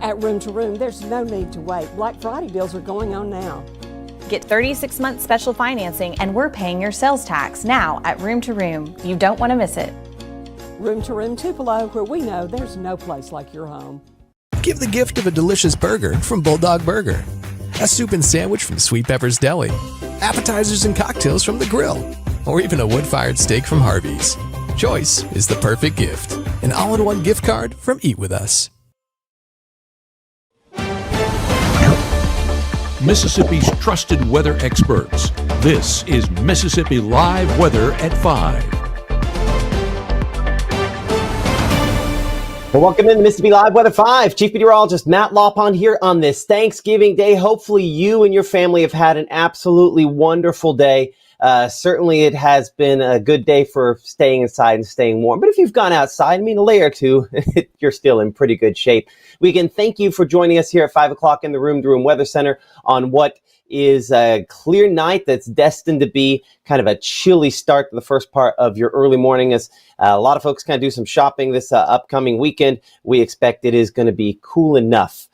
At Room to Room, there's no need to wait. Black Friday deals are going on now. Get 36-month special financing, and we're paying your sales tax now at Room to Room. You don't want to miss it. Room to Room Tupelo, where we know there's no place like your home. Give the gift of a delicious burger from Bulldog Burger, a soup and sandwich from Sweet Pepper's Deli, appetizers and cocktails from The Grill, or even a wood-fired steak from Harvey's. Choice is the perfect gift. An all-in-one gift card from Eat With Us. Mississippi's trusted weather experts. This is Mississippi Live Weather at 5. Well, welcome in to Mississippi Live Weather 5. Chief Meteorologist Matt Lawpond here on this Thanksgiving Day. Hopefully you and your family have had an absolutely wonderful day. Certainly it has been a good day for staying inside and staying warm. But if you've gone outside, a layer or two, you're still in pretty good shape. We can thank you for joining us here at 5 o'clock in the Room to Room Weather Center on what is a clear night that's destined to be kind of a chilly start to the first part of your early morning as a lot of folks kind of do some shopping this upcoming weekend. We expect it is going to be cool enough.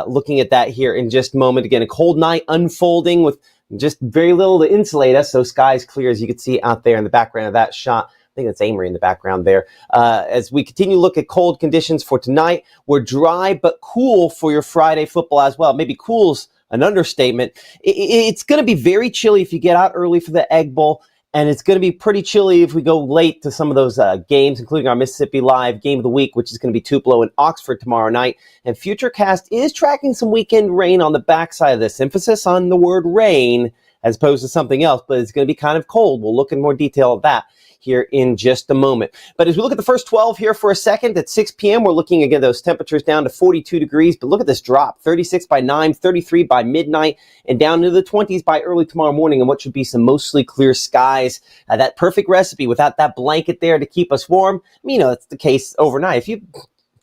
Looking at that here in just a moment. Again, a cold night unfolding with just very little to insulate us. So skies clear, as you can see out there in the background of that shot. I think that's Amory in the background there. As we continue to look at cold conditions for tonight, we're dry but cool for your Friday football as well. Maybe cool's an understatement. It's going to be very chilly if you get out early for the Egg Bowl, and it's going to be pretty chilly if we go late to some of those games, including our Mississippi Live Game of the Week, which is going to be Tupelo and Oxford tomorrow night. And Futurecast is tracking some weekend rain on the backside of this. Emphasis on the word rain as opposed to something else, but it's going to be kind of cold. We'll look in more detail at that here in just a moment. But as we look at the first 12 here for a second, at 6 p.m., we're looking again those temperatures down to 42 degrees. But look at this drop, 36 by 9, 33 by midnight, and down into the 20s by early tomorrow morning, and what should be some mostly clear skies. That perfect recipe without that blanket there to keep us warm. It's the case overnight. If you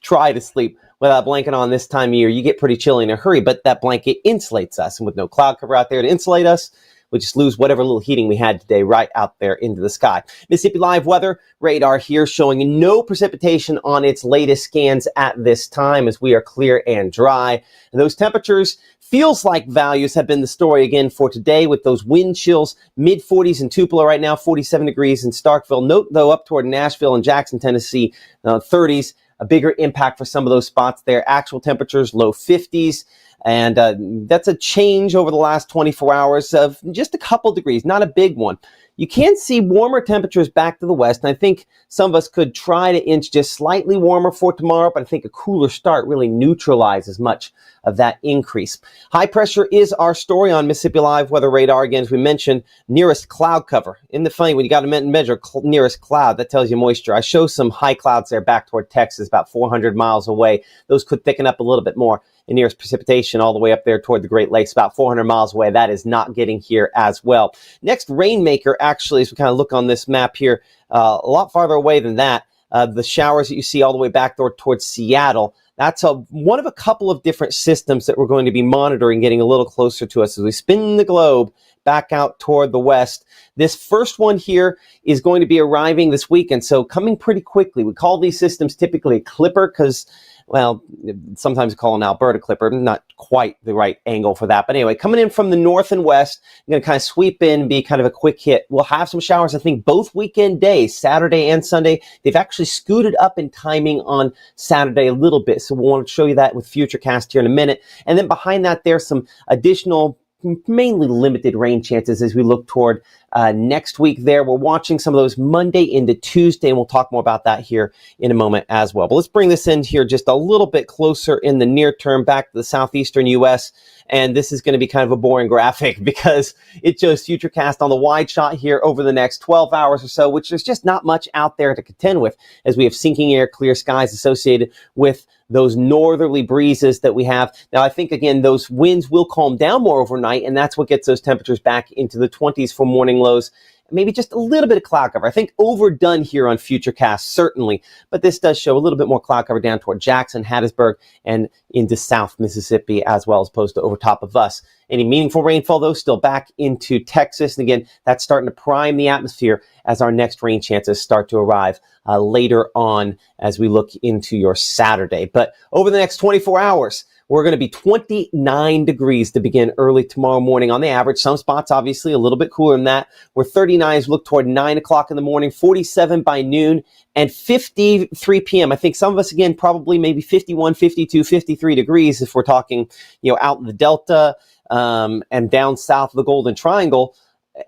try to sleep without a blanket on this time of year, you get pretty chilly in a hurry, but that blanket insulates us. And with no cloud cover out there to insulate us, we just lose whatever little heating we had today right out there into the sky. Mississippi Live Weather radar here showing no precipitation on its latest scans at this time as we are clear and dry. And those temperatures, feels like values have been the story again for today with those wind chills, mid-40s in Tupelo right now, 47 degrees in Starkville. Note, though, up toward Nashville and Jackson, Tennessee, 30s. A bigger impact for some of those spots there. Actual temperatures, low 50s. And that's a change over the last 24 hours of just a couple degrees, not a big one. You can see warmer temperatures back to the west, and I think some of us could try to inch just slightly warmer for tomorrow, but I think a cooler start really neutralizes much of that increase. High pressure is our story on Mississippi Live Weather Radar. Again, as we mentioned, nearest cloud cover. Isn't it funny when you got to measure nearest cloud, that tells you moisture. I show some high clouds there back toward Texas, about 400 miles away. Those could thicken up a little bit more. And nearest precipitation all the way up there toward the Great Lakes, about 400 miles away. That is not getting here as well. Next rainmaker, actually, as we kind of look on this map here, a lot farther away than that. The showers that you see all the way back towards Seattle. That's one of a couple of different systems that we're going to be monitoring, getting a little closer to us as we spin the globe back out toward the west. This first one here is going to be arriving this weekend, so coming pretty quickly. We call these systems typically a clipper because, well, sometimes we call an Alberta clipper, not quite the right angle for that. But anyway, coming in from the north and west, I'm going to kind of sweep in and be kind of a quick hit. We'll have some showers, I think, both weekend days, Saturday and Sunday. They've actually scooted up in timing on Saturday a little bit, so we'll want to show you that with Futurecast here in a minute. And then behind that, there's some additional mainly limited rain chances as we look toward next week there. We're watching some of those Monday into Tuesday, and we'll talk more about that here in a moment as well. But let's bring this in here just a little bit closer in the near term back to the southeastern U.S., and this is going to be kind of a boring graphic because it shows Futurecast on the wide shot here over the next 12 hours or so, which there's just not much out there to contend with as we have sinking air, clear skies associated with those northerly breezes that we have. Now, I think, again, those winds will calm down more overnight, and that's what gets those temperatures back into the 20s for morning lows. maybe just a little bit of cloud cover. I think overdone here on Futurecast, certainly, but this does show a little bit more cloud cover down toward Jackson, Hattiesburg, and into South Mississippi, as well as opposed to over top of us. Any meaningful rainfall, though, still back into Texas. And again, that's starting to prime the atmosphere as our next rain chances start to arrive later on as we look into your Saturday. But over the next 24 hours, we're going to be 29 degrees to begin early tomorrow morning on the average. Some spots, obviously, a little bit cooler than that. We're 39s, look toward 9 o'clock in the morning, 47 by noon, and 53 p.m. I think some of us, again, probably maybe 51, 52, 53 degrees if we're talking, out in the Delta and down south of the Golden Triangle.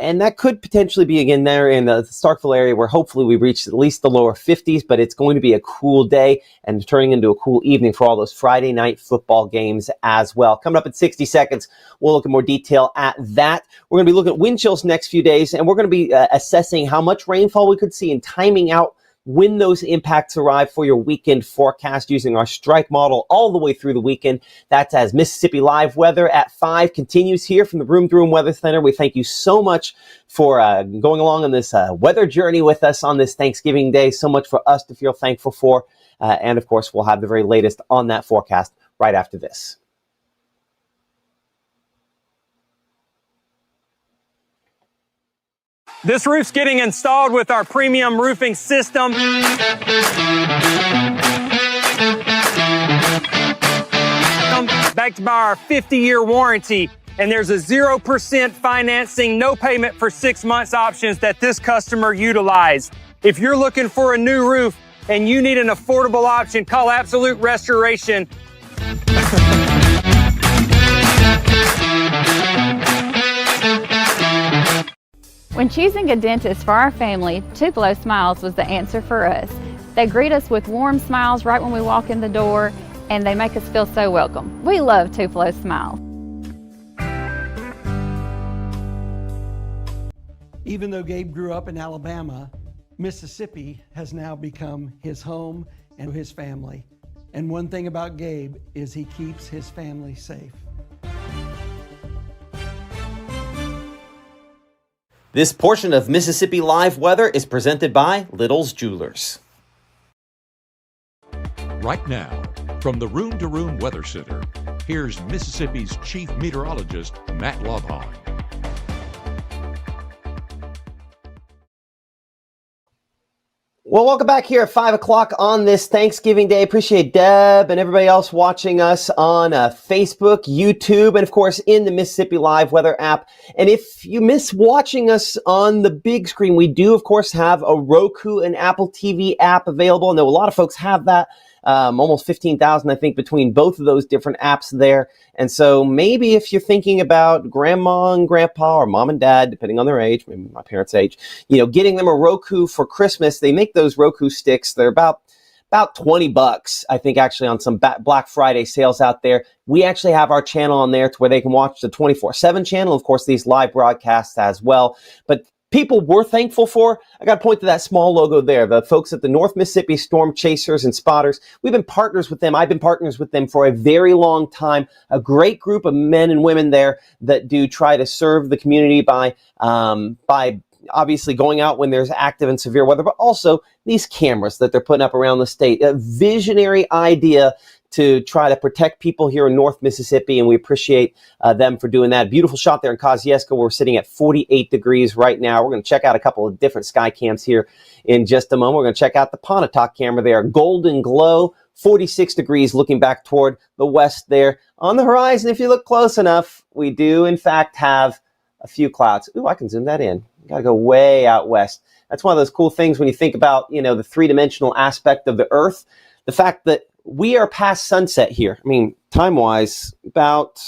And that could potentially be, again, there in the Starkville area where hopefully we reach at least the lower 50s, but it's going to be a cool day and turning into a cool evening for all those Friday night football games as well. Coming up in 60 seconds, we'll look in more detail at that. We're going to be looking at wind chills next few days, and we're going to be assessing how much rainfall we could see and timing out when those impacts arrive for your weekend forecast using our strike model all the way through the weekend. That's as Mississippi Live Weather at 5 continues here from the Room to Room Weather Center. We thank you so much for going along on this weather journey with us on this Thanksgiving Day. So much for us to feel thankful for. And of course, we'll have the very latest on that forecast right after this. This roof's getting installed with our premium roofing system. Backed by our 50-year warranty. And there's a 0% financing, no payment for 6 months options that this customer utilized. If you're looking for a new roof and you need an affordable option, call Absolute Restoration. When choosing a dentist for our family, Tupelo Smiles was the answer for us. They greet us with warm smiles right when we walk in the door, and they make us feel so welcome. We love Tupelo Smiles. Even though Gabe grew up in Alabama, Mississippi has now become his home and his family. And one thing about Gabe is he keeps his family safe. This portion of Mississippi Live Weather is presented by Little's Jewelers. Right now, from the Room to Room Weather Center, here's Mississippi's Chief Meteorologist, Matt Lovhaug. Well, welcome back here at 5 o'clock on this Thanksgiving Day. Appreciate Deb and everybody else watching us on Facebook, YouTube, and of course in the Mississippi Live Weather app. And if you miss watching us on the big screen, we do, of course, have a Roku and Apple TV app available. And a lot of folks have that. Almost 15,000, I think, between both of those different apps there. And so maybe if you're thinking about grandma and grandpa or mom and dad, depending on their age, maybe my parents' age, getting them a Roku for Christmas, they make those Roku sticks. They're about $20, I think, actually, on some Black Friday sales out there. We actually have our channel on there to where they can watch the 24/7 channel, of course, these live broadcasts as well. But people we're thankful for, I got to point to that small logo there, the folks at the North Mississippi Storm Chasers and Spotters. We've been partners with them. I've been partners with them for a very long time. A great group of men and women there that do try to serve the community by obviously going out when there's active and severe weather, but also these cameras that they're putting up around the state. A visionary idea to try to protect people here in North Mississippi, and we appreciate them for doing that. Beautiful shot there in Kosciuszko. We're sitting at 48 degrees right now. We're going to check out a couple of different sky cams here in just a moment. We're going to check out the Pontotoc camera there. Golden glow, 46 degrees looking back toward the west there. On the horizon, if you look close enough, we do, in fact, have a few clouds. Ooh, I can zoom that in. Got to go way out west. That's one of those cool things when you think about, the three-dimensional aspect of the Earth. The fact that we are past sunset here. I mean, time-wise, about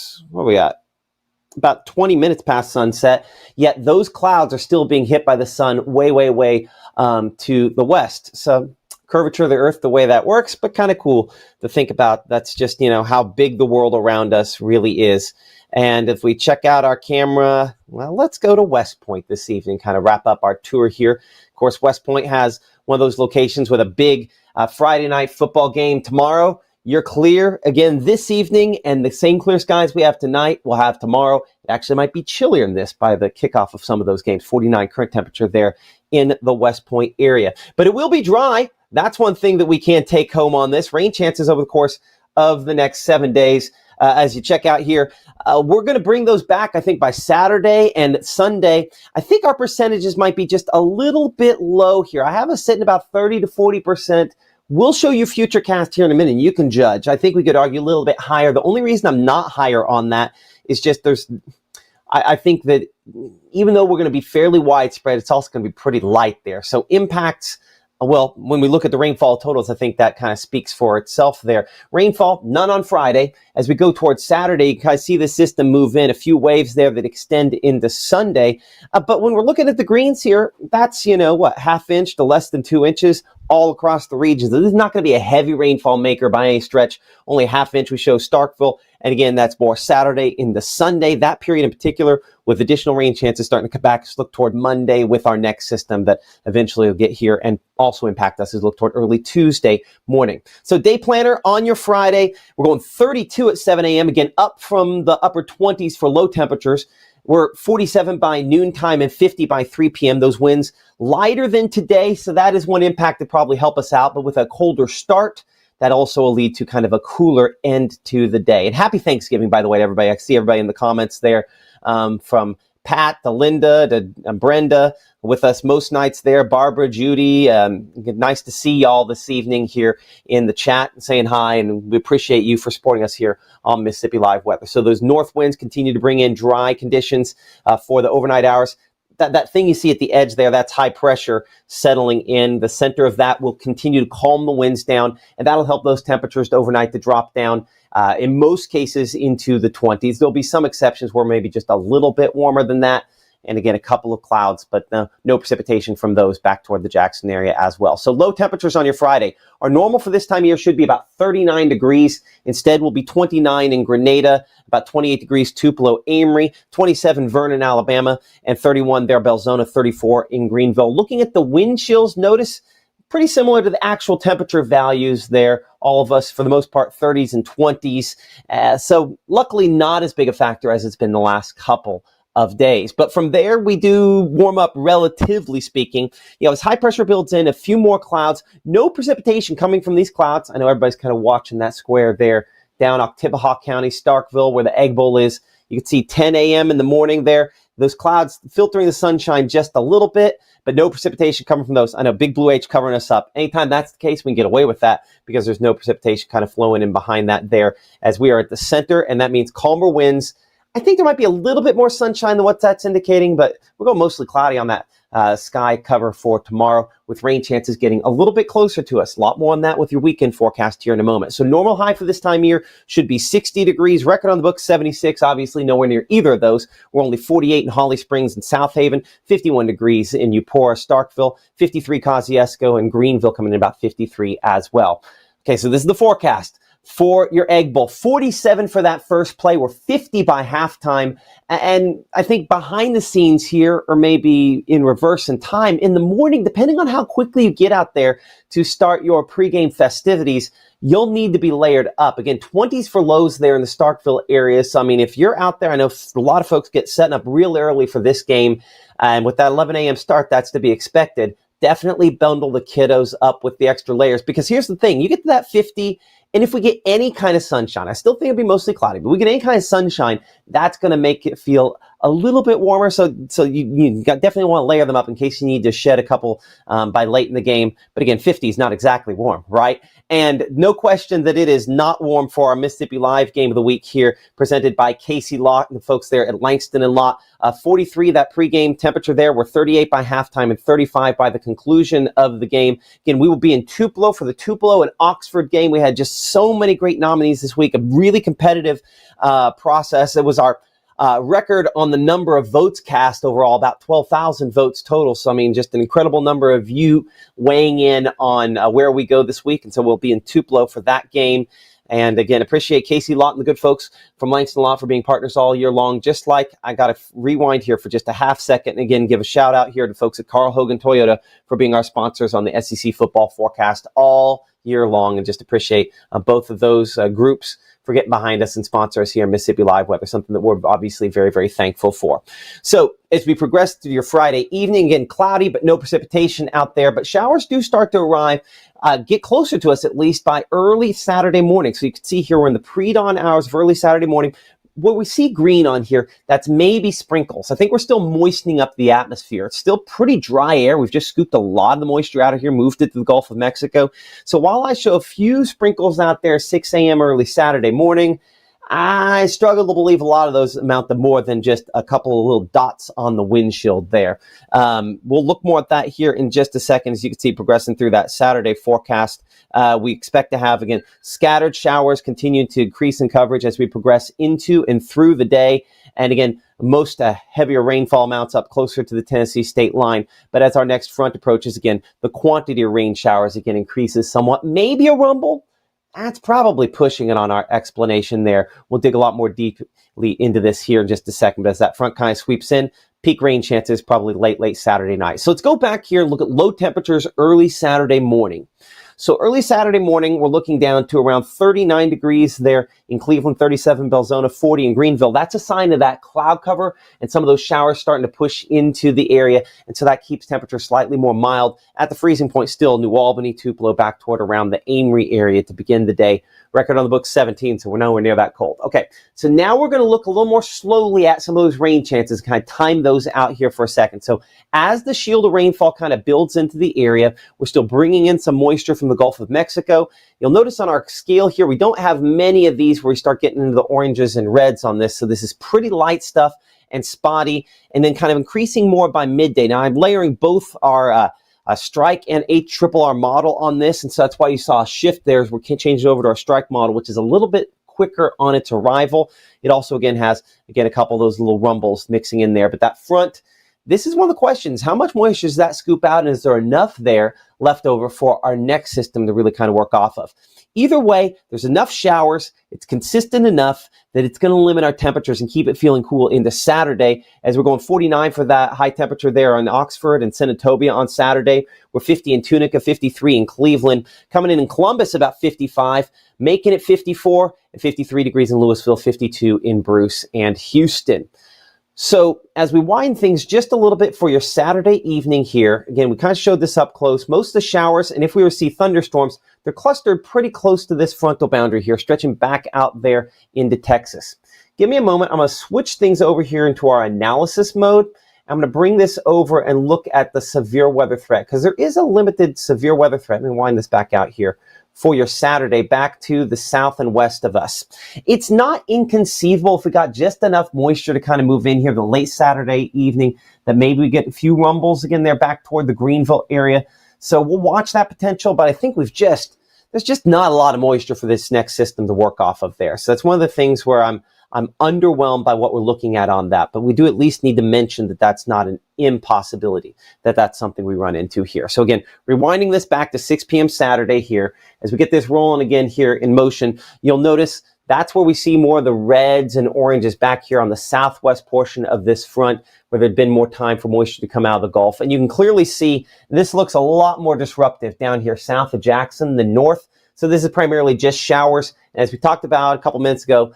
20 minutes past sunset, yet those clouds are still being hit by the sun way, way, way to the west. So curvature of the Earth, the way that works, but kind of cool to think about. That's just, how big the world around us really is. And if we check out our camera, well, let's go to West Point this evening, kind of wrap up our tour here. Of course, West Point has one of those locations with a big Friday night football game tomorrow. you're clear again this evening, and the same clear skies we have tonight, we'll have tomorrow. It actually might be chillier than this by the kickoff of some of those games. 49 current temperature there in the West Point area. But it will be dry. That's one thing that we can't take home on this. Rain chances over the course of the next 7 days. As you check out here, we're going to bring those back, I think, by Saturday and Sunday. I think our percentages might be just a little bit low here. I have us sitting about 30 to 40%. We'll show you Futurecast here in a minute, and you can judge. I think we could argue a little bit higher. The only reason I'm not higher on that is just I think that even though we're going to be fairly widespread, it's also going to be pretty light there. So impacts, well, when we look at the rainfall totals, I think that kind of speaks for itself there. Rainfall, none on Friday. As we go towards Saturday, you kind of see the system move in, a few waves there that extend into Sunday. But when we're looking at the greens here, that's, half inch to less than 2 inches all across the region. So this is not going to be a heavy rainfall maker by any stretch. Only a half inch we show Starkville. And again, that's more Saturday into Sunday. That period in particular, with additional rain chances starting to come back, look toward Monday with our next system that eventually will get here and also impact us as we look toward early Tuesday morning. So day planner on your Friday, we're going 32 at 7 a.m. Again, up from the upper 20s for low temperatures. We're 47 by noontime and 50 by 3 p.m. Those winds lighter than today, so that is one impact that probably help us out. But with a colder start, that also will lead to kind of a cooler end to the day. And happy Thanksgiving, by the way, to everybody. I see everybody in the comments there, from Pat to Linda to Brenda with us most nights there. Barbara, Judy, nice to see y'all this evening here in the chat and saying hi, and we appreciate you for supporting us here on Mississippi Live Weather. So those north winds continue to bring in dry conditions for the overnight hours. That thing you see at the edge there, that's high pressure settling in. The center of that will continue to calm the winds down, and that'll help those temperatures overnight to drop down, in most cases, into the 20s. There'll be some exceptions where maybe just a little bit warmer than that. And again, a couple of clouds, but no precipitation from those back toward the Jackson area as well. So low temperatures on your Friday. Our normal for this time of year should be about 39 degrees. Instead, will be 29 in Grenada, about 28 degrees Tupelo, Amory, 27 Vernon, Alabama, and 31 there, Belzona, 34 in Greenville. Looking at the wind chills, notice pretty similar to the actual temperature values there. All of us, for the most part, 30s and 20s. So luckily not as big a factor as it's been the last couple of days. But from there, we do warm up, relatively speaking. As high pressure builds in, a few more clouds, no precipitation coming from these clouds. I know everybody's kind of watching that square there down Oktibbeha County, Starkville, where the Egg Bowl is. You can see 10 a.m. in the morning there. Those clouds filtering the sunshine just a little bit, but no precipitation coming from those. I know Big Blue H covering us up. Anytime that's the case, we can get away with that because there's no precipitation kind of flowing in behind that there, as we are at the center, and that means calmer winds. I think there might be a little bit more sunshine than what that's indicating, but we're going mostly cloudy on that sky cover for tomorrow, with rain chances getting a little bit closer to us. A lot more on that with your weekend forecast here in a moment. So normal high for this time of year should be 60 degrees. Record on the books, 76. Obviously nowhere near either of those. We're only 48 in Holly Springs and South Haven, 51 degrees in Eupora, Starkville, 53 Kosciuszko, and Greenville coming in about 53 as well. Okay, so this is the forecast for your Egg Bowl. 47 for that first play. We're 50 by halftime. And I think behind the scenes here, or maybe in reverse in time, in the morning, depending on how quickly you get out there to start your pregame festivities, you'll need to be layered up. Again, 20s for lows there in the Starkville area. So, I mean, if you're out there, I know a lot of folks get setting up real early for this game. And with that 11 a.m. start, that's to be expected. Definitely bundle the kiddos up with the extra layers, because here's the thing. You get to that 50, and if we get any kind of sunshine, I still think it'll be mostly cloudy, but we get any kind of sunshine, that's going to make it feel a little bit warmer. So you definitely want to layer them up in case you need to shed a couple by late in the game. But again, 50 is not exactly warm, right? And no question that it is not warm for our Mississippi Live Game of the Week here, presented by Casey Lott and the folks there at Langston and Lott. 43, that pregame temperature there. We're 38 by halftime and 35 by the conclusion of the game. Again, we will be in Tupelo for the Tupelo and Oxford game. We had just so many great nominees this week, a really competitive process. It was our record on the number of votes cast overall, about 12,000 votes total. So, I mean, just an incredible number of you weighing in on where we go this week. And so we'll be in Tupelo for that game. And again, appreciate Casey Lott and the good folks from Langston Lott for being partners all year long. Just like I got to rewind here for just a half second and again, give a shout out here to folks at Carl Hogan Toyota for being our sponsors on the SEC football forecast all year long, and just appreciate both of those groups for getting behind us and sponsor us here in Mississippi Live Weather, something that we're obviously very, very thankful for. So as we progress through your Friday evening, again, cloudy, but no precipitation out there, but showers do start to arrive, get closer to us at least by early Saturday morning. So you can see here we're in the pre-dawn hours of early Saturday morning. Where we see green on here, that's maybe sprinkles. I think we're still moistening up the atmosphere. It's still pretty dry air. We've just scooped a lot of the moisture out of here, moved it to the Gulf of Mexico. So while I show a few sprinkles out there 6 a.m. early Saturday morning, I struggle to believe a lot of those amount to more than just a couple of little dots on the windshield there. We'll look more at that here in just a second. As you can see, progressing through that Saturday forecast, we expect to have, again, scattered showers continuing to increase in coverage as we progress into and through the day. And again, most heavier rainfall amounts up closer to the Tennessee state line. But as our next front approaches, again, the quantity of rain showers again increases somewhat. Maybe a rumble. That's probably pushing it on our explanation there. We'll dig a lot more deeply into this here in just a second. But as that front kind of sweeps in, peak rain chances probably late Saturday night. So let's go back here and look at low temperatures early Saturday morning. So early Saturday morning, we're looking down to around 39 degrees there in Cleveland, 37 Belzona, 40 in Greenville. That's a sign of that cloud cover and some of those showers starting to push into the area. And so that keeps temperature slightly more mild. At the freezing point still, New Albany, Tupelo, back toward around the Amory area to begin the day. Record on the books 17, so we're nowhere near that cold. Okay, so now we're going to look a little more slowly at some of those rain chances, kind of time those out here for a second. So as the shield of rainfall kind of builds into the area, we're still bringing in some moisture from the Gulf of Mexico. You'll notice on our scale here, we don't have many of these where we start getting into the oranges and reds on this. So this is pretty light stuff and spotty, and then kind of increasing more by midday. Now I'm layering both our strike and HRRR model on this, and so that's why you saw a shift there as we're changing over to our strike model, which is a little bit quicker on its arrival. It also again has a couple of those little rumbles mixing in there, but that front, this is one of the questions. How much moisture does that scoop out, and is there enough there left over for our next system to really kind of work off of? Either way, there's enough showers. It's consistent enough that it's going to limit our temperatures and keep it feeling cool into Saturday, as we're going 49 for that high temperature there in Oxford and Senatobia on Saturday. We're 50 in Tunica, 53 in Cleveland. Coming in Columbus about 55, making it 54 and 53 degrees in Louisville, 52 in Bruce and Houston. So as we wind things just a little bit for your Saturday evening here, again, we kind of showed this up close. Most of the showers, and if we were to see thunderstorms, they're clustered pretty close to this frontal boundary here, stretching back out there into Texas. Give me a moment. I'm going to switch things over here into our analysis mode. I'm going to bring this over and look at the severe weather threat, because there is a limited severe weather threat. Let me wind this back out here for your Saturday back to the south and west of us. It's not inconceivable if we got just enough moisture to kind of move in here the late Saturday evening that maybe we get a few rumbles again there back toward the Greenville area. So we'll watch that potential, but I think there's just not a lot of moisture for this next system to work off of there. So that's one of the things where I'm underwhelmed by what we're looking at on that, but we do at least need to mention that that's not an impossibility, that's something we run into here. So again, rewinding this back to 6 p.m. Saturday here, as we get this rolling again here in motion, you'll notice that's where we see more of the reds and oranges back here on the southwest portion of this front, where there'd been more time for moisture to come out of the Gulf. And you can clearly see this looks a lot more disruptive down here south of Jackson than north. So this is primarily just showers. And as we talked about a couple minutes ago,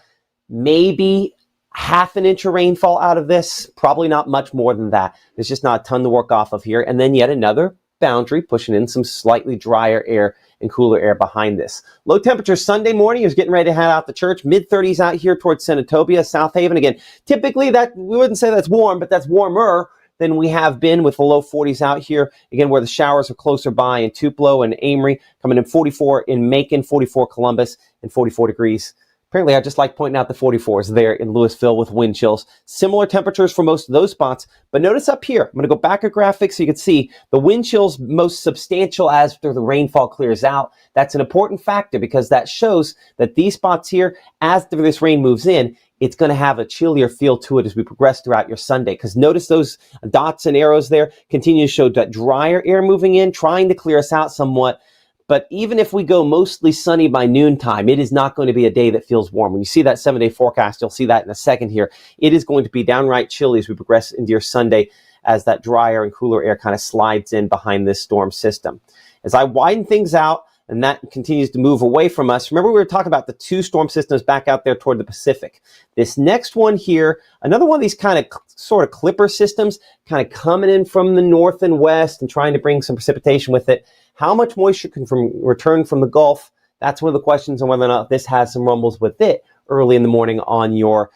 maybe half an inch of rainfall out of this, probably not much more than that. There's just not a ton to work off of here. And then yet another boundary pushing in some slightly drier air and cooler air behind this. Low temperature Sunday morning is getting ready to head out to church. Mid-30s out here towards Senatobia, South Haven. Again, typically that we wouldn't say that's warm, but that's warmer than we have been with the low 40s out here. Again, where the showers are closer by in Tupelo and Amory, coming in 44 in Macon, 44 Columbus, and 44 degrees. Apparently, I just like pointing out the 44s there in Louisville with wind chills. Similar temperatures for most of those spots. But notice up here, I'm going to go back a graphic so you can see the wind chills most substantial after the rainfall clears out. That's an important factor because that shows that these spots here, as this rain moves in, it's going to have a chillier feel to it as we progress throughout your Sunday. Because notice those dots and arrows there continue to show that drier air moving in, trying to clear us out somewhat. But even if we go mostly sunny by noontime, it is not going to be a day that feels warm. When you see that 7-day forecast, you'll see that in a second here. It is going to be downright chilly as we progress into your Sunday as that drier and cooler air kind of slides in behind this storm system. As I widen things out, and that continues to move away from us. Remember, we were talking about the 2 storm systems back out there toward the Pacific. This next one here, another one of these kind of sort of clipper systems, kind of coming in from the north and west and trying to bring some precipitation with it. How much moisture can return from the Gulf? That's one of the questions on whether or not this has some rumbles with it early in the morning on your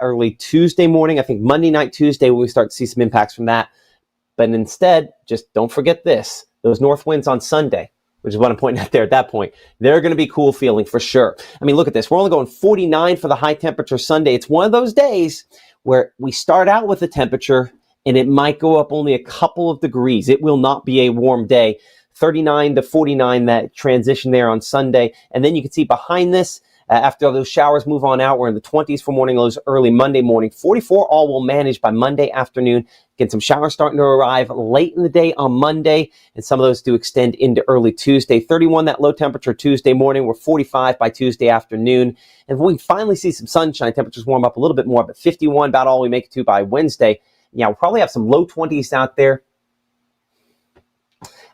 early Tuesday morning. I think Monday night, Tuesday, when we start to see some impacts from that. But instead, just don't forget this, those north winds on Sunday, which is what I'm pointing out there at that point. They're going to be cool feeling for sure. I mean, look at this. We're only going 49 for the high temperature Sunday. It's one of those days where we start out with the temperature and it might go up only a couple of degrees. It will not be a warm day. 39 to 49, that transition there on Sunday. And then you can see behind this, after those showers move on out, we're in the 20s for morning lows early Monday morning. 44 all will manage by Monday afternoon. Again, some showers starting to arrive late in the day on Monday, and some of those do extend into early Tuesday. 31, that low temperature Tuesday morning. We're 45 by Tuesday afternoon. And when we finally see some sunshine, temperatures warm up a little bit more, but 51, about all we make it to by Wednesday. Yeah, we'll probably have some low 20s out there.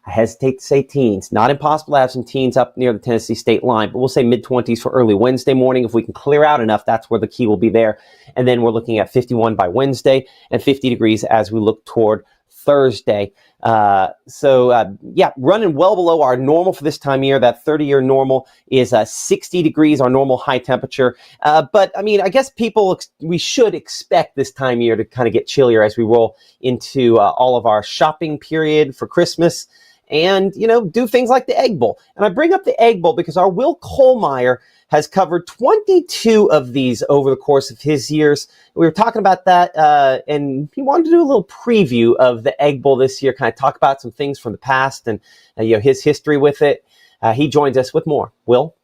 I hesitate to say teens. Not impossible to have some teens up near the Tennessee state line, but we'll say mid-20s for early Wednesday morning. If we can clear out enough, that's where the key will be there. And then we're looking at 51 by Wednesday and 50 degrees as we look toward Thursday. Running well below our normal for this time of year. That 30-year normal is 60 degrees, our normal high temperature. But I mean, I guess we should expect this time of year to kind of get chillier as we roll into all of our shopping period for Christmas. And, do things like the Egg Bowl. And I bring up the Egg Bowl because our Will Kohlmeyer has covered 22 of these over the course of his years. We were talking about that, and he wanted to do a little preview of the Egg Bowl this year, kind of talk about some things from the past and his history with it. He joins us with more. Will?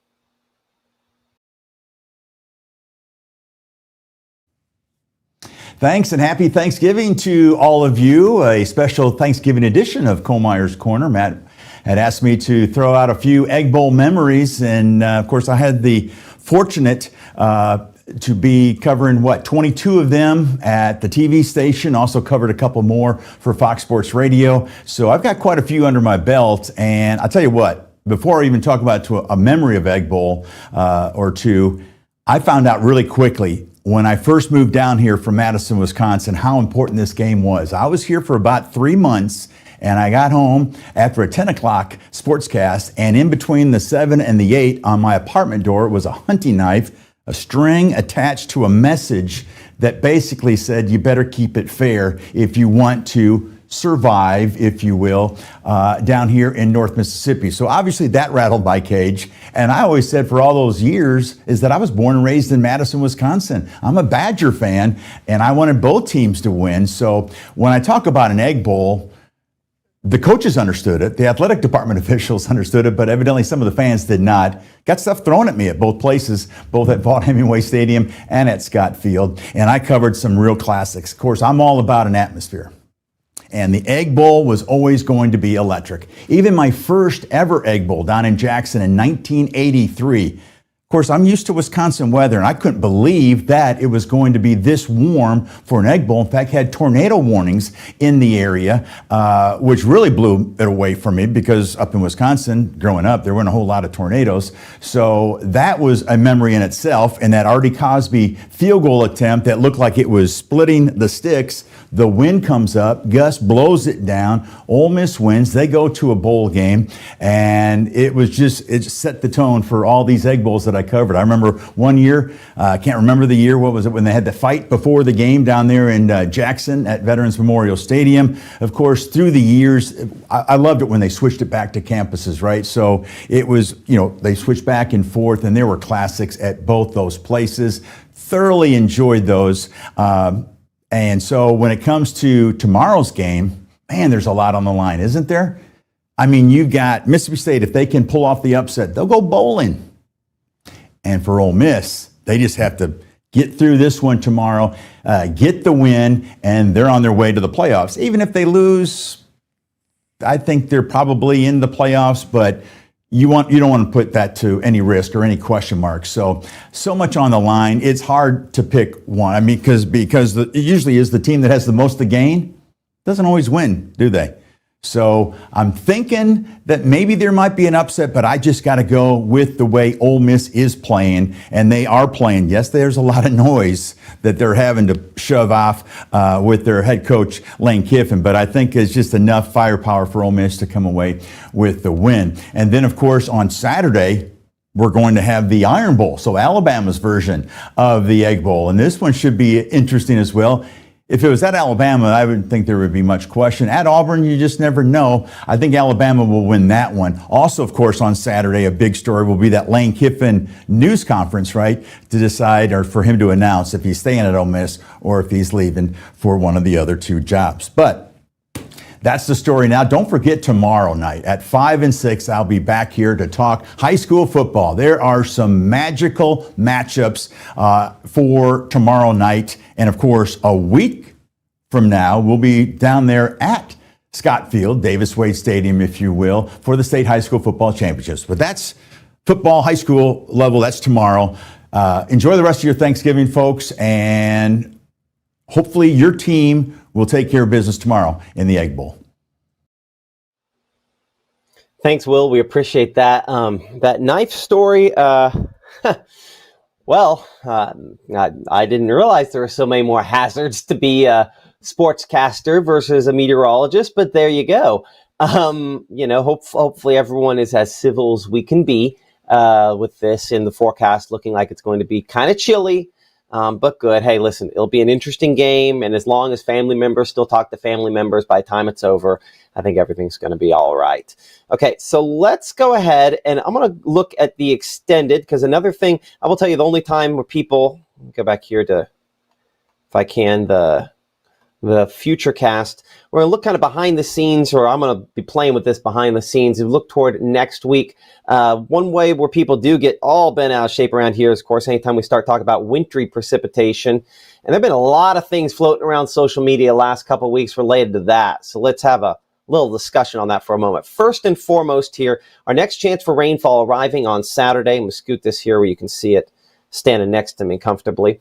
Thanks and happy Thanksgiving to all of you. A special Thanksgiving edition of Kohlmeyer's Corner. Matt had asked me to throw out a few Egg Bowl memories, and of course I had the fortunate to be covering 22 of them at the TV station. Also covered a couple more for Fox Sports Radio. So I've got quite a few under my belt, and I'll tell you what, before I even talk about a memory of Egg Bowl or two, I found out really quickly when I first moved down here from Madison, Wisconsin, how important this game was. I was here for about 3 months, and I got home after a 10 o'clock sportscast, and in between the 7 and the 8 on my apartment door was a hunting knife, a string attached to a message that basically said, you better keep it fair if you want to survive, if you will, down here in North Mississippi. So obviously that rattled my cage. And I always said for all those years is that I was born and raised in Madison, Wisconsin. I'm a Badger fan, and I wanted both teams to win. So when I talk about an Egg Bowl, the coaches understood it, the athletic department officials understood it, but evidently some of the fans did not. Got stuff thrown at me at both places, both at Vaught-Hemingway Stadium and at Scott Field. And I covered some real classics. Of course, I'm all about an atmosphere. And the Egg Bowl was always going to be electric. Even my first ever Egg Bowl down in Jackson in 1983. Of course, I'm used to Wisconsin weather, and I couldn't believe that it was going to be this warm for an Egg Bowl. In fact, had tornado warnings in the area, which really blew it away from me because up in Wisconsin, growing up, there weren't a whole lot of tornadoes. So that was a memory in itself. And that Artie Cosby field goal attempt that looked like it was splitting the sticks. The wind comes up, Gus blows it down, Ole Miss wins, they go to a bowl game, and it just set the tone for all these Egg Bowls that I covered. I remember one year, I can't remember the year, what was it, when they had the fight before the game down there in Jackson at Veterans Memorial Stadium. Of course, through the years, I loved it when they switched it back to campuses, right? So it was, they switched back and forth, and there were classics at both those places. Thoroughly enjoyed those. And so when it comes to tomorrow's game, man, there's a lot on the line, isn't there? I mean, you've got Mississippi State, if they can pull off the upset, they'll go bowling. And for Ole Miss, they just have to get through this one tomorrow, get the win, and they're on their way to the playoffs. Even if they lose, I think they're probably in the playoffs, but you don't want to put that to any risk or any question marks. So much on the line. It's hard to pick one. I mean, because it usually is the team that has the most to gain doesn't always win, do they? So I'm thinking that maybe there might be an upset, but I just got to go with the way Ole Miss is playing, and they are playing. Yes, there's a lot of noise that they're having to shove off with their head coach, Lane Kiffin, but I think it's just enough firepower for Ole Miss to come away with the win. And then, of course, on Saturday, we're going to have the Iron Bowl, so Alabama's version of the Egg Bowl, and this one should be interesting as well. If it was at Alabama, I wouldn't think there would be much question. At Auburn, you just never know. I think Alabama will win that one. Also, of course, on Saturday, a big story will be that Lane Kiffin news conference, right, to decide or for him to announce if he's staying at Ole Miss or if he's leaving for one of the other two jobs. But that's the story now. Don't forget tomorrow night at 5 and 6, I'll be back here to talk high school football. There are some magical matchups for tomorrow night. And of course, a week from now, we'll be down there at Scott Field, Davis Wade Stadium, if you will, for the state high school football championships. But that's football, high school level. That's tomorrow. Enjoy the rest of your Thanksgiving, folks. And hopefully your team will take care of business tomorrow in the Egg Bowl. Thanks, Will. We appreciate that. That knife story, well, I didn't realize there were so many more hazards to be a sportscaster versus a meteorologist, but there you go. Hopefully everyone is as civil as we can be with this in the forecast looking like it's going to be kind of chilly. But good. Hey, listen, it'll be an interesting game. And as long as family members still talk to family members by the time it's over, I think everything's going to be all right. Okay, so let's go ahead and I'm going to look at the extended because another thing, I will tell you the only time where people, go back here to, if I can, the future cast. We're going to look kind of behind the scenes, or I'm going to be playing with this behind the scenes and look toward next week. One way where people do get all bent out of shape around here is, of course, anytime we start talking about wintry precipitation. And there have been a lot of things floating around social media last couple of weeks related to that. So let's have a little discussion on that for a moment. First and foremost here, our next chance for rainfall arriving on Saturday. I'm going to scoot this here where you can see it standing next to me comfortably.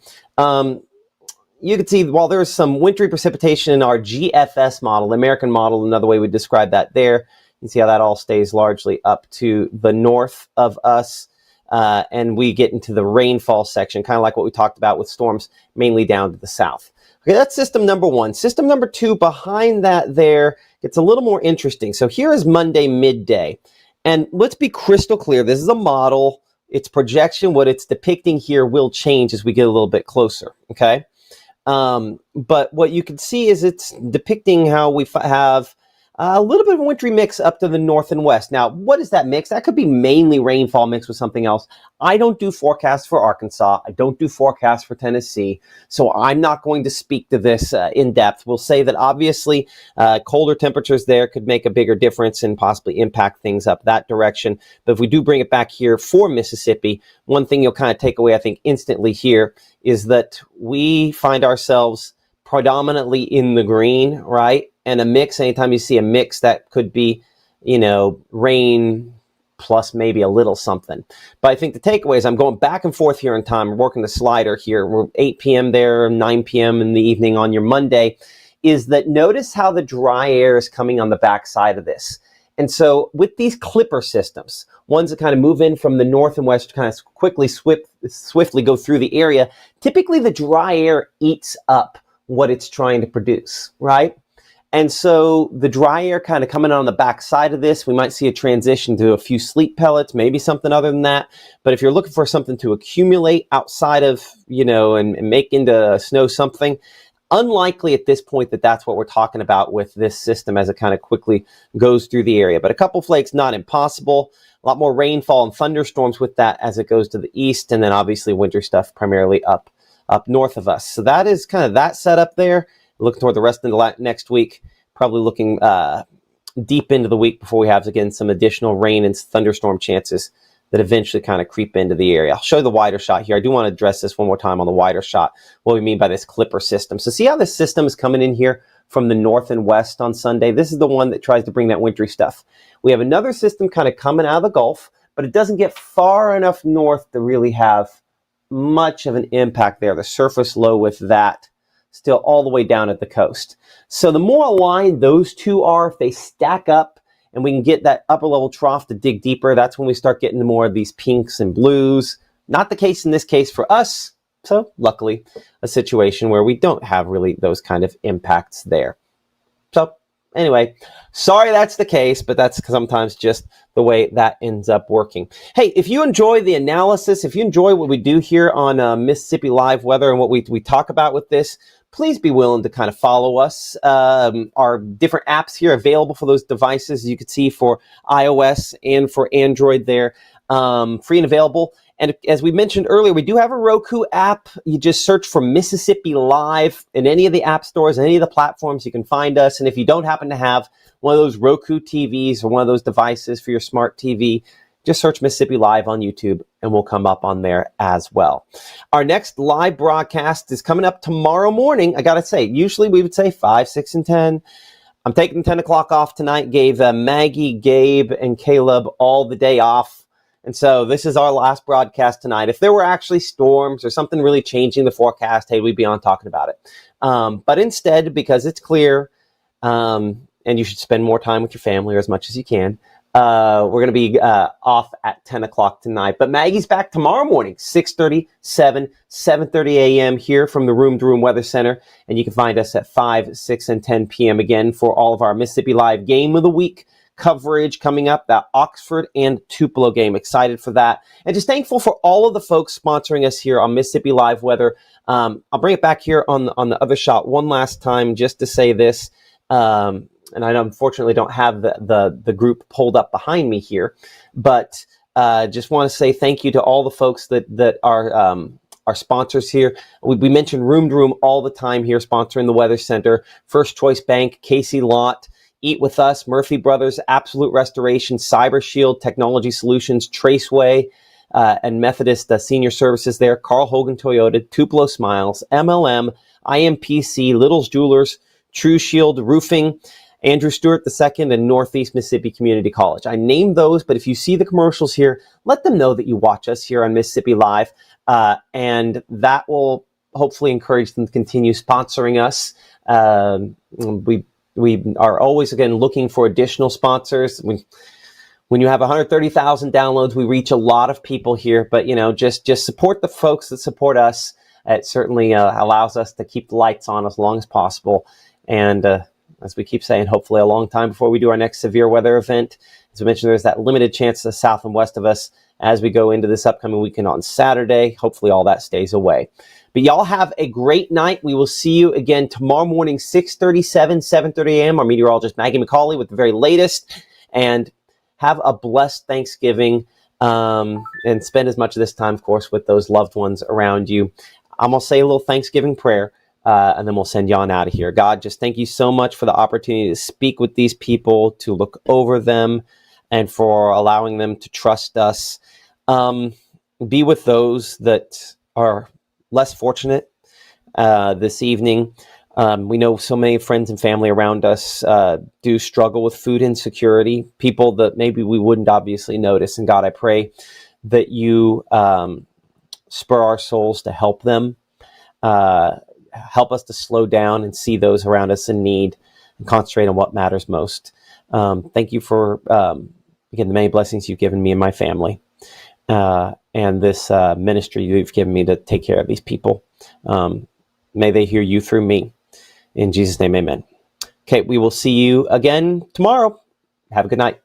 You can see while there's some wintry precipitation in our GFS model, the American model, another way we describe that there, you can see how that all stays largely up to the north of us. And we get into the rainfall section, kind of like what we talked about with storms, mainly down to the south. Okay, that's system number one. System number two, behind that there, gets a little more interesting. So here is Monday midday. And let's be crystal clear. This is a model. Its projection, what it's depicting here will change as we get a little bit closer, okay? But what you can see is it's depicting how we have a little bit of a wintry mix up to the north and west. Now, what is that mix? That could be mainly rainfall mixed with something else. I don't do forecasts for Arkansas. I don't do forecasts for Tennessee. So I'm not going to speak to this in depth. We'll say that obviously colder temperatures there could make a bigger difference and possibly impact things up that direction. But if we do bring it back here for Mississippi, one thing you'll kind of take away, I think, instantly here is that we find ourselves predominantly in the green, right? And a mix, anytime you see a mix, that could be, rain plus maybe a little something. But I think the takeaway is I'm going back and forth here in time. We're working the slider here. We're 8 p.m. there, 9 p.m. in the evening on your Monday, is that notice how the dry air is coming on the backside of this. And so with these clipper systems, ones that kind of move in from the north and west, kind of quickly, swiftly go through the area, typically the dry air eats up what it's trying to produce, right? And so the dry air kind of coming on the back side of this, we might see a transition to a few sleet pellets, maybe something other than that. But if you're looking for something to accumulate outside of, and make into snow something, unlikely at this point that that's what we're talking about with this system as it kind of quickly goes through the area. But a couple flakes, not impossible. A lot more rainfall and thunderstorms with that as it goes to the east. And then obviously winter stuff primarily up north of us. So that is kind of that setup there. Looking toward the rest of the next week, probably looking deep into the week before we have, again, some additional rain and thunderstorm chances that eventually kind of creep into the area. I'll show you the wider shot here. I do want to address this one more time on the wider shot, what we mean by this clipper system. So see how this system is coming in here from the north and west on Sunday? This is the one that tries to bring that wintry stuff. We have another system kind of coming out of the Gulf, but it doesn't get far enough north to really have much of an impact there. The surface low with that still all the way down at the coast. So the more aligned those two are, if they stack up and we can get that upper level trough to dig deeper, that's when we start getting more of these pinks and blues. Not the case in this case for us. So luckily, a situation where we don't have really those kind of impacts there. So anyway, sorry that's the case, but that's sometimes just the way that ends up working. Hey, if you enjoy the analysis, if you enjoy what we do here on Mississippi Live Weather and what we talk about with this, please be willing to kind of follow us. Our different apps here available for those devices, as you can see, for iOS and for Android there, free and available. And as we mentioned earlier, we do have a Roku app. You just search for Mississippi Live in any of the app stores, any of the platforms, you can find us. And if you don't happen to have one of those Roku TVs or one of those devices for your smart TV, just search Mississippi Live on YouTube and we'll come up on there as well. Our next live broadcast is coming up tomorrow morning. I got to say, usually we would say 5, 6, and 10. I'm taking 10 o'clock off tonight. Gave Maggie, Gabe, and Caleb all the day off. And so this is our last broadcast tonight. If there were actually storms or something really changing the forecast, hey, we'd be on talking about it. But instead, because it's clear and you should spend more time with your family or as much as you can, we're going to be off at 10 o'clock tonight. But Maggie's back tomorrow morning, 6:30, 7, 7:30 a.m. here from the Room to Room Weather Center. And you can find us at 5, 6, and 10 p.m. again for all of our Mississippi Live Game of the Week coverage coming up, that Oxford and Tupelo game. Excited for that. And just thankful for all of the folks sponsoring us here on Mississippi Live Weather. I'll bring it back here on the other shot one last time just to say this. And I unfortunately don't have the group pulled up behind me here, but just want to say thank you to all the folks that are our sponsors here. We mention Room to Room all the time here, sponsoring the Weather Center, First Choice Bank, Casey Lott, Eat With Us, Murphy Brothers, Absolute Restoration, Cyber Shield, Technology Solutions, Traceway, and Methodist Senior Services there, Carl Hogan Toyota, Tupelo Smiles, MLM, IMPC, Little's Jewelers, True Shield Roofing, Andrew Stewart II, and Northeast Mississippi Community College. I named those, but if you see the commercials here, let them know that you watch us here on Mississippi Live, and that will hopefully encourage them to continue sponsoring us. We are always, again, looking for additional sponsors. When you have 130,000 downloads, we reach a lot of people here, but, just support the folks that support us. It certainly allows us to keep the lights on as long as possible. And as we keep saying, hopefully a long time before we do our next severe weather event. As we mentioned, there's that limited chance to the south and west of us as we go into this upcoming weekend on Saturday. Hopefully all that stays away. But y'all have a great night. We will see you again tomorrow morning, 6:37, 7:30 a.m. Our meteorologist, Maggie McCauley, with the very latest. And have a blessed Thanksgiving and spend as much of this time, of course, with those loved ones around you. I'm going to say a little Thanksgiving prayer, and then we'll send you on out of here. God, just thank you so much for the opportunity to speak with these people, to look over them, and for allowing them to trust us. Be with those that are less fortunate this evening. We know so many friends and family around us do struggle with food insecurity, people that maybe we wouldn't obviously notice. And God, I pray that you spur our souls to help them, help us to slow down and see those around us in need and concentrate on what matters most. Thank you for, again, the many blessings you've given me and my family. And this ministry you've given me to take care of these people. May they hear you through me. In Jesus' name, amen. Okay, we will see you again tomorrow. Have a good night.